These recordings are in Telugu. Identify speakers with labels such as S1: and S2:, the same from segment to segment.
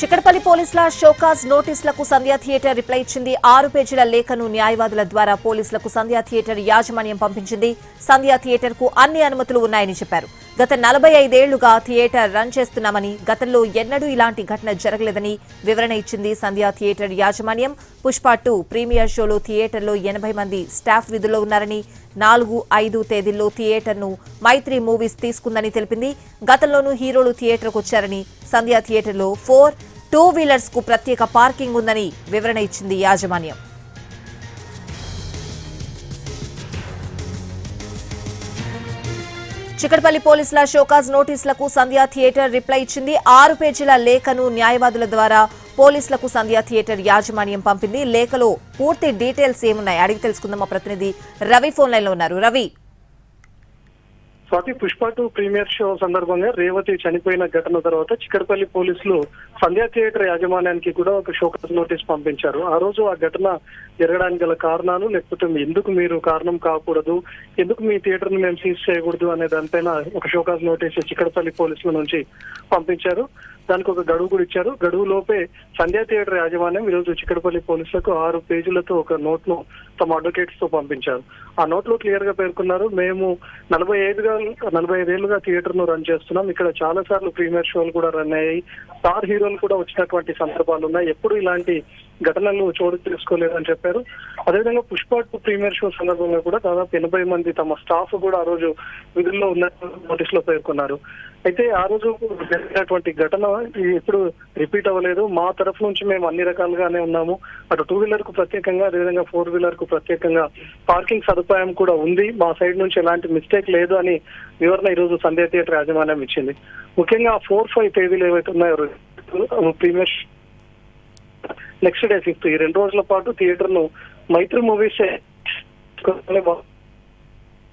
S1: చిక్కడపల్లి పోలీసుల షోకాజ్ నోటీసులకు సంధ్యా థియేటర్ రిప్లై ఇచ్చింది. 6 పేజీల లేఖను న్యాయవాదుల ద్వారా పోలీసులకు సంధ్యా థియేటర్ యాజమాన్యం పంపించింది. సంధ్యా థియేటర్ కు అన్ని అనుమతులు ఉన్నాయని చెప్పారు. గత 45 ఏళ్లుగా థియేటర్ రన్ చేస్తున్నామని, గతంలో ఎన్నడూ ఇలాంటి ఘటన జరగలేదని వివరణ ఇచ్చింది సంధ్యా థియేటర్ యాజమాన్యం. పుష్ప 2 ప్రీమియర్ షోలో థియేటర్లో 80 మంది స్టాఫ్ విధుల్లో ఉన్నారని, 4, 5 తేదీల్లో థియేటర్ను మైత్రి మూవీస్ తీసుకుందని తెలిపింది. గతంలోనూ హీరోలు థియేటర్కు వచ్చారని, సంధ్యా థియేటర్లో 4 2 వీలర్స్ కు ప్రత్యేక పార్కింగ్ ఉందని వివరణ ఇచ్చింది యాజమాన్యం. చిక్కడపల్లి పోలీసుల షోకాజ్ నోటీసులకు సంధ్యా థియేటర్ రిప్లై ఇచ్చింది. 6 పేజీల లేఖను న్యాయవాదుల ద్వారా పోలీసులకు సంధ్యా థియేటర్ యాజమాన్యం పంపింది. లేఖలో పూర్తి డీటెయిల్స్ ఏమున్నాయి అడిగి తెలుసుకుందాం. మా ప్రతినిధి రవి ఫోన్ లైన్ లో ఉన్నారు. రవి,
S2: స్వాతి, పుష్ప 2 ప్రీమియర్ షో సందర్భంగా రేవతి చనిపోయిన ఘటన తర్వాత చిక్కడపల్లి పోలీసులు సంధ్యా థియేటర్ యాజమాన్యానికి కూడా ఒక షోకాజ్ నోటీస్ పంపించారు. ఆ రోజు ఆ ఘటన జరగడానికి గల కారణాలు, లేకపోతే ఎందుకు మీరు కారణం కాకూడదు, ఎందుకు మీ థియేటర్ ని మేము సీజ్ చేయకూడదు అనే దానిపైన ఒక షోకాజ్ నోటీస్ చిక్కడపల్లి పోలీసుల నుంచి పంపించారు. దానికి ఒక గడువు కూడా ఇచ్చారు. గడువు లోపే సంధ్యా థియేటర్ యాజమాన్యం ఈరోజు చిక్కడపల్లి పోలీసులకు 6 పేజీలతో ఒక నోట్ ను తమ అడ్వకేట్స్ తో పంపించారు. ఆ నోట్ లో క్లియర్ గా పేర్కొన్నారు, మేము 45 ఏళ్లుగా థియేటర్ ను రన్ చేస్తున్నాం. ఇక్కడ చాలా సార్లు ప్రీమియర్ షోలు కూడా రన్ అయ్యాయి. స్టార్ హీరోలు కూడా వచ్చినటువంటి సందర్భాలు ఉన్నాయి. ఎప్పుడు ఇలాంటి ఘటనలు చోటు చేసుకోలేదని చెప్పారు. అదేవిధంగా పుష్ప 2 ప్రీమియర్ షో సందర్భంగా కూడా దాదాపు 80 మంది తమ స్టాఫ్ కూడా ఆ రోజు విధుల్లో ఉన్నట్టు నోటీస్ లో పేర్కొన్నారు. అయితే ఆ రోజు జరిగినటువంటి ఘటన ఎప్పుడు రిపీట్ అవ్వలేదు. మా తరఫు నుంచి మేము అన్ని రకాలుగానే ఉన్నాము. అటు 2 వీలర్ కు ప్రత్యేకంగా, అదేవిధంగా 4 వీలర్ కు ప్రత్యేకంగా పార్కింగ్ సదుపాయం కూడా ఉంది. మా సైడ్ నుంచి ఎలాంటి మిస్టేక్ లేదు అని వివరణ ఈరోజు సంధ్యా థియేటర్ యాజమాన్యం ఇచ్చింది. ముఖ్యంగా 4, 5 తేదీలు ఏవైతే ఉన్నాయో ప్రీమియర్ నెక్స్ట్ డే 5th ఈ 2 రోజుల పాటు థియేటర్ ను మైత్రి మూవీస్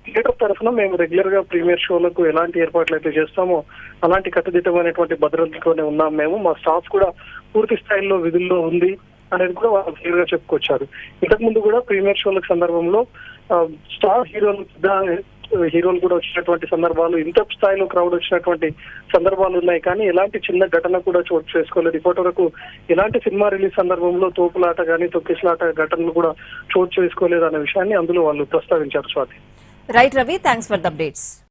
S2: థియేటర్ తరఫున మేము రెగ్యులర్ గా ప్రీమియర్ షోలకు ఎలాంటి ఏర్పాట్లు అయితే చేస్తామో అలాంటి కట్టుదిట్టమైనటువంటి భద్రతతోనే ఉన్నాం. మేము మా స్టాఫ్ కూడా పూర్తి స్థాయిలో విధుల్లో ఉంది అనేది కూడా వాళ్ళు క్లియర్ గా చెప్పుకొచ్చారు. ఇంతకు ముందు కూడా ప్రీమియర్ షోల సందర్భంలో స్టార్ హీరోలు కూడా వచ్చినటువంటి సందర్భాలు, ఇంత స్థాయిలో క్రౌడ్ వచ్చినటువంటి సందర్భాలు ఉన్నాయి. కానీ ఎలాంటి చిన్న ఘటన కూడా చోటు చేసుకోలేదు. ఇప్పటి వరకు ఎలాంటి సినిమా రిలీజ్ సందర్భంలో తోపులాట కానీ తొక్కిసలాట ఘటనలు కూడా చోటు చేసుకోలేదు అనే విషయాన్ని అందులో వాళ్ళు ప్రస్తావించారు. Swathi.
S1: Right Ravi, thanks for the updates.